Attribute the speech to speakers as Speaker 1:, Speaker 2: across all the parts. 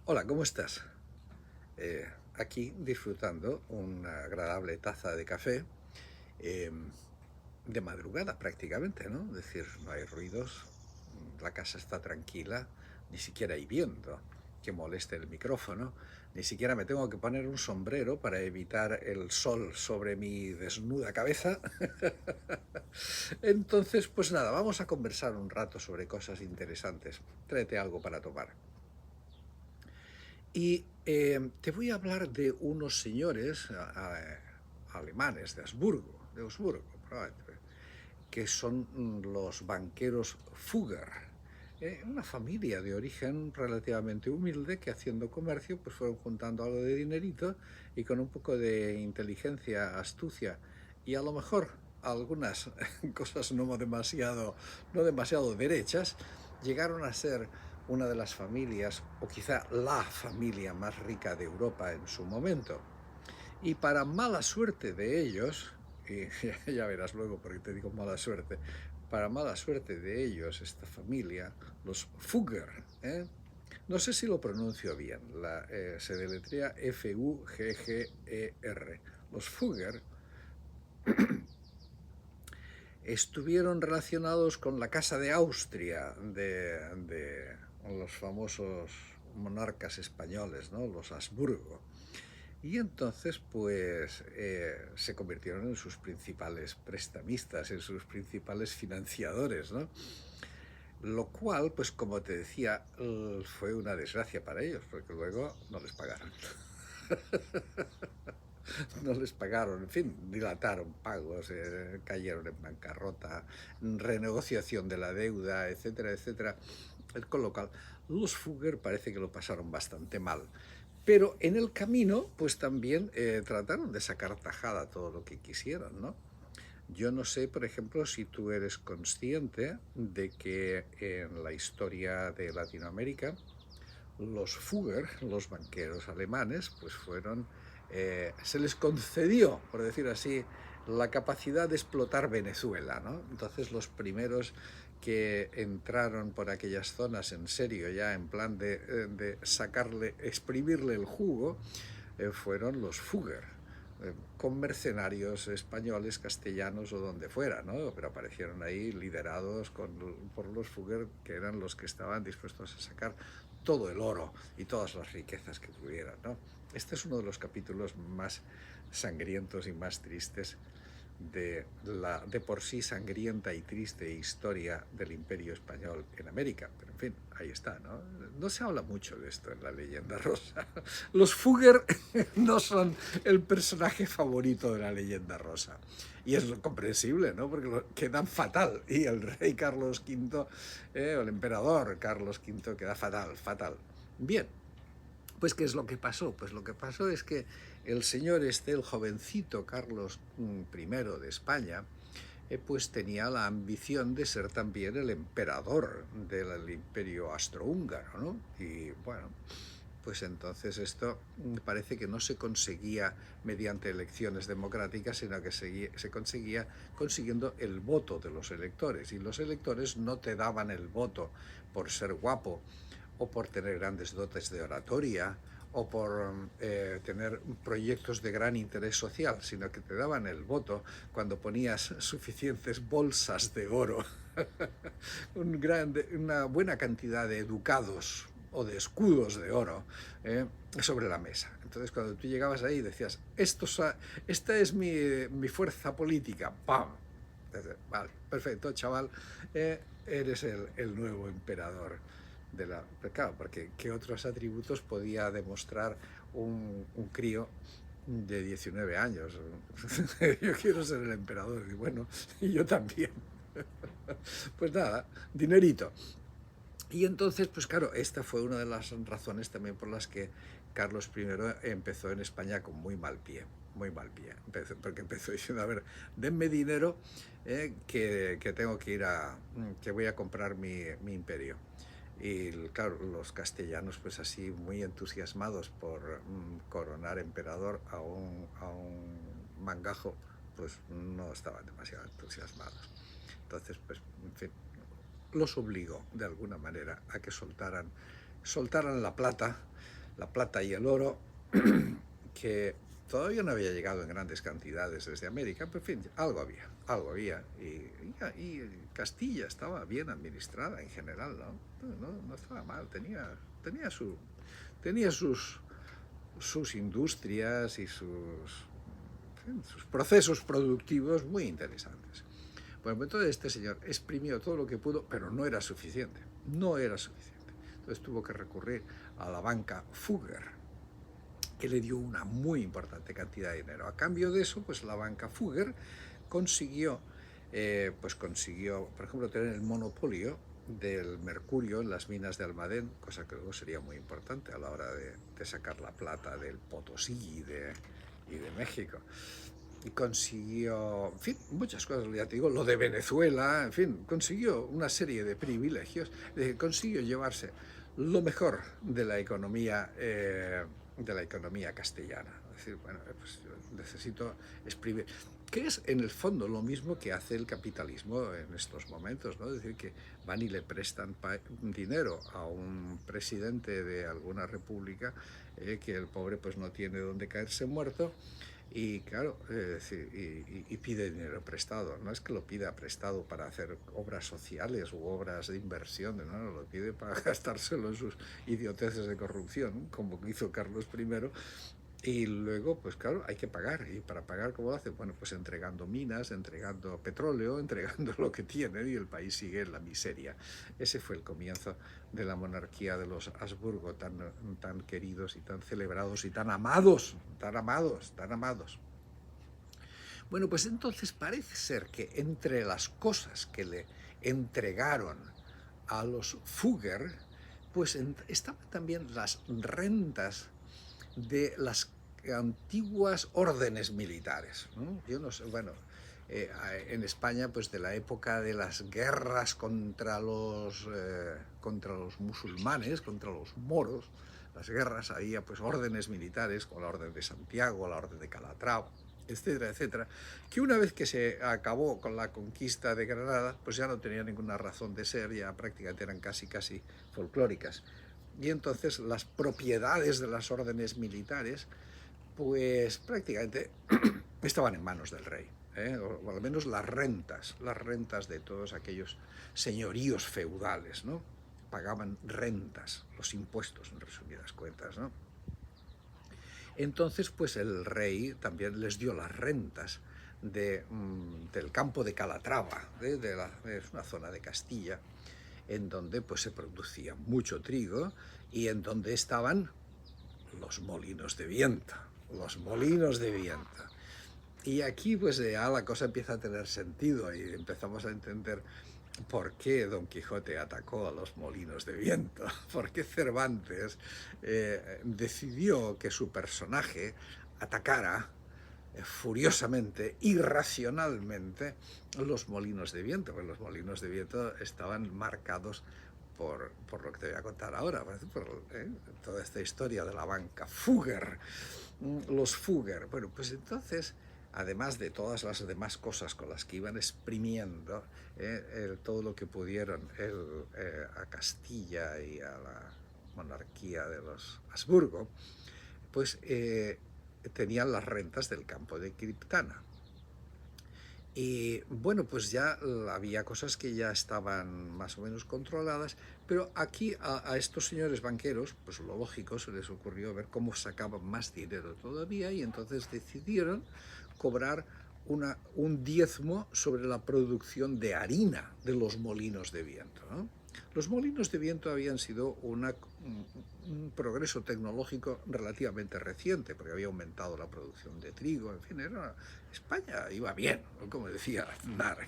Speaker 1: Hola, ¿cómo estás? Aquí disfrutando una agradable taza de café eh, de madrugada prácticamente, ¿no? Es decir, no hay ruidos, la casa está tranquila, ni siquiera hay viento que moleste el micrófono, ni siquiera me tengo que poner un sombrero para evitar el sol sobre mi desnuda cabeza. Entonces, pues nada, vamos a conversar un rato sobre cosas interesantes. Tráete algo para tomar. Y te voy a hablar de unos señores alemanes de Augsburgo, probablemente, que son los banqueros Fugger, una familia de origen relativamente humilde que haciendo comercio pues fueron juntando algo de dinerito y con un poco de inteligencia, astucia y a lo mejor algunas cosas no demasiado derechas, llegaron a ser una de las familias, o quizá la familia más rica de Europa en su momento. Y para mala suerte de ellos, y ya verás luego por qué te digo mala suerte, para mala suerte de ellos, esta familia, los Fugger, no sé si lo pronuncio bien, se deletrea Fugger, los Fugger estuvieron relacionados con la Casa de Austria de los famosos monarcas españoles, ¿no? Los Habsburgo. Y entonces, pues, se convirtieron en sus principales prestamistas, en sus principales financiadores, ¿no? Lo cual, pues, como te decía, fue una desgracia para ellos, porque luego no les pagaron. No les pagaron, en fin, dilataron pagos, cayeron en bancarrota, renegociación de la deuda, etcétera, etcétera. Con lo cual, los Fugger parece que lo pasaron bastante mal. Pero en el camino, pues también trataron de sacar tajada todo lo que quisieran, ¿no? Yo no sé, por ejemplo, si tú eres consciente de que en la historia de Latinoamérica, los Fugger, los banqueros alemanes, pues se les concedió, por decir así, la capacidad de explotar Venezuela, ¿no? Entonces los primeros que entraron por aquellas zonas en serio, ya en plan de sacarle, exprimirle el jugo, fueron los Fugger, con mercenarios españoles, castellanos o donde fuera, ¿no? Pero aparecieron ahí liderados por los Fugger, que eran los que estaban dispuestos a sacar todo el oro y todas las riquezas que pudieran, ¿no? Este es uno de los capítulos más sangrientos y más tristes de la de por sí sangrienta y triste historia del Imperio Español en América. Pero en fin, ahí está, ¿no? No se habla mucho de esto en la leyenda rosa. Los Fugger no son el personaje favorito de la leyenda rosa. Y es comprensible, ¿no? Porque quedan fatal. Y el rey Carlos V, el emperador Carlos V, queda fatal, fatal. Bien, pues ¿qué es lo que pasó? Pues lo que pasó es que el señor el jovencito Carlos I de España, pues tenía la ambición de ser también el emperador del imperio austrohúngaro, ¿no? Y bueno, pues entonces esto parece que no se conseguía mediante elecciones democráticas, sino que se conseguía consiguiendo el voto de los electores. Y los electores no te daban el voto por ser guapo, o por tener grandes dotes de oratoria, o por tener proyectos de gran interés social, sino que te daban el voto cuando ponías suficientes bolsas de oro, una buena cantidad de ducados o de escudos de oro sobre la mesa. Entonces, cuando tú llegabas ahí y decías, esta es mi fuerza política, ¡pam! Entonces, vale, perfecto, chaval, eres el nuevo emperador de la... Pero claro, porque ¿qué otros atributos podía demostrar un crío de 19 años? Yo quiero ser el emperador, y bueno, y yo también. Pues nada, dinerito. Y entonces, pues claro, esta fue una de las razones también por las que Carlos I empezó en España con muy mal pie, porque empezó diciendo, a ver, denme dinero que tengo que ir que voy a comprar mi imperio. Y claro, los castellanos pues así muy entusiasmados por coronar emperador a un mangajo, pues no estaban demasiado entusiasmados. Entonces, pues, en fin, los obligó de alguna manera a que soltaran la plata la plata y el oro, que todavía no había llegado en grandes cantidades desde América, pero en fin, algo había. Y Castilla estaba bien administrada en general, no estaba mal, tenía, tenía sus industrias y sus procesos productivos muy interesantes. Bueno, entonces este señor exprimió todo lo que pudo, pero no era suficiente, no era suficiente. Entonces tuvo que recurrir a la banca Fugger, que le dio una muy importante cantidad de dinero. A cambio de eso, pues la banca Fugger consiguió, por ejemplo, tener el monopolio del mercurio en las minas de Almadén, cosa que luego sería muy importante a la hora de sacar la plata del Potosí y de México. Y consiguió, en fin, muchas cosas, ya te digo, lo de Venezuela, en fin, consiguió una serie de privilegios, consiguió llevarse lo mejor de la economía castellana. Es decir, bueno, pues necesito exprimir, que es en el fondo lo mismo que hace el capitalismo en estos momentos, ¿no? Es decir, que van y le prestan dinero a un presidente de alguna república, que el pobre pues no tiene dónde caerse muerto. Y claro, y pide dinero prestado. No es que lo pida prestado para hacer obras sociales u obras de inversión, no, lo pide para gastárselo en sus idioteces de corrupción, como hizo Carlos I. Y luego, pues claro, hay que pagar. ¿Y para pagar cómo lo hace? Bueno, pues entregando minas, entregando petróleo, entregando lo que tiene, y el país sigue en la miseria. Ese fue el comienzo de la monarquía de los Habsburgo, tan queridos y tan celebrados y tan amados. Bueno, pues entonces parece ser que entre las cosas que le entregaron a los Fugger, pues estaban también las rentas de las antiguas órdenes militares, ¿no? Yo no sé, bueno, en España, pues de la época de las guerras contra los musulmanes, contra los moros, las guerras, había pues órdenes militares, como la Orden de Santiago, la Orden de Calatrava, etcétera, etcétera, que una vez que se acabó con la conquista de Granada, pues ya no tenía ninguna razón de ser, ya prácticamente eran casi folclóricas. Y entonces las propiedades de las órdenes militares, pues prácticamente estaban en manos del rey, o al menos las rentas de todos aquellos señoríos feudales, ¿no? Pagaban rentas, los impuestos, en resumidas cuentas, ¿no? Entonces, pues el rey también les dio las rentas del campo de Calatrava, es una zona de Castilla, en donde pues se producía mucho trigo y en donde estaban los molinos de viento, Y aquí pues ya la cosa empieza a tener sentido y empezamos a entender por qué Don Quijote atacó a los molinos de viento, por qué Cervantes decidió que su personaje atacara furiosamente, irracionalmente, los molinos de viento, porque los molinos de viento estaban marcados por lo que te voy a contar ahora, por toda esta historia de la banca Fugger, los Fugger. Bueno, pues entonces, además de todas las demás cosas con las que iban exprimiendo todo lo que pudieron a Castilla y a la monarquía de los Habsburgo, pues tenían las rentas del campo de Criptana. Y bueno, pues ya había cosas que ya estaban más o menos controladas, pero aquí a estos señores banqueros, pues lo lógico, se les ocurrió ver cómo sacaban más dinero todavía y entonces decidieron cobrar un diezmo sobre la producción de harina de los molinos de viento, ¿no? Los molinos de viento habían sido un progreso tecnológico relativamente reciente, porque había aumentado la producción de trigo, en fin, España iba bien, como decía Aznar,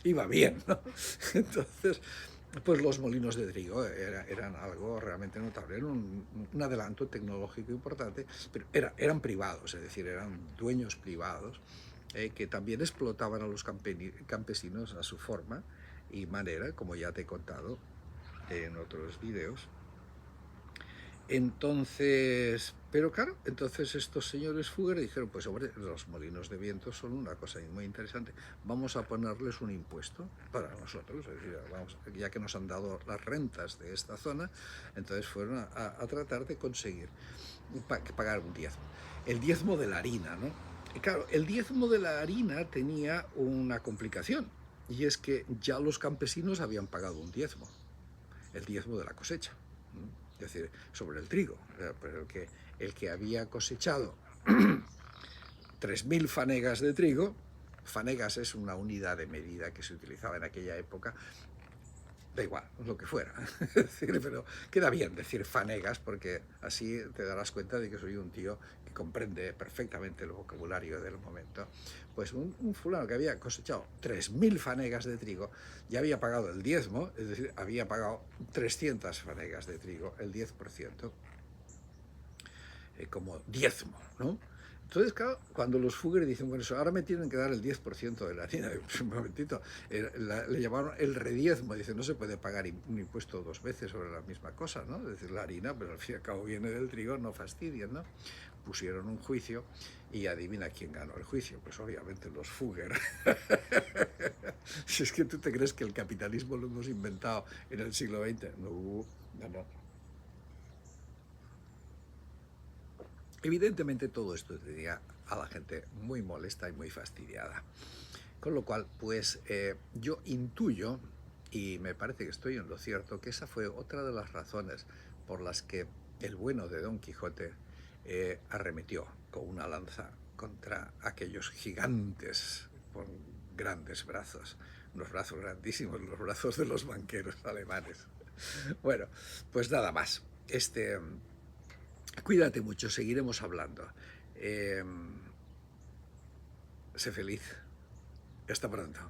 Speaker 1: iba bien, ¿no? Entonces, pues los molinos de trigo eran algo realmente notable, era un adelanto tecnológico importante, pero eran privados, es decir, eran dueños privados que también explotaban a los campesinos a su forma y manera, como ya te he contado en otros vídeos. Entonces, pero claro, entonces estos señores Fugger dijeron, pues hombre, los molinos de viento son una cosa muy interesante, vamos a ponerles un impuesto para nosotros, es decir, vamos, ya que nos han dado las rentas de esta zona, entonces fueron a tratar de conseguir pagar un diezmo. El diezmo de la harina, ¿no? Y claro, el diezmo de la harina tenía una complicación, y es que ya los campesinos habían pagado un diezmo, el diezmo de la cosecha. Es decir, sobre el trigo, pero el que había cosechado 3.000 fanegas de trigo, fanegas es una unidad de medida que se utilizaba en aquella época, da igual, lo que fuera, pero queda bien decir fanegas porque así te darás cuenta de que soy un tío que comprende perfectamente el vocabulario del momento. Pues un fulano que había cosechado 3.000 fanegas de trigo ya había pagado el diezmo, es decir, había pagado 300 fanegas de trigo, el 10%, como diezmo, ¿no? Entonces, claro, cuando los Fugger dicen, bueno, ahora me tienen que dar el 10% de la harina, un momentito, le llamaron el rediezmo, dice, no se puede pagar un impuesto dos veces sobre la misma cosa, ¿no? Es decir, la harina, pero al fin y al cabo viene del trigo, no fastidien, ¿no? Pusieron un juicio y adivina quién ganó el juicio, pues obviamente los Fugger. Si es que tú te crees que el capitalismo lo hemos inventado en el siglo XX, no, no. Evidentemente todo esto tenía a la gente muy molesta y muy fastidiada. Con lo cual, pues yo intuyo, y me parece que estoy en lo cierto, que esa fue otra de las razones por las que el bueno de Don Quijote arremetió con una lanza contra aquellos gigantes con grandes brazos, unos brazos grandísimos, los brazos de los banqueros alemanes. Bueno, pues nada más. Cuídate mucho, seguiremos hablando. Sé feliz. Hasta pronto.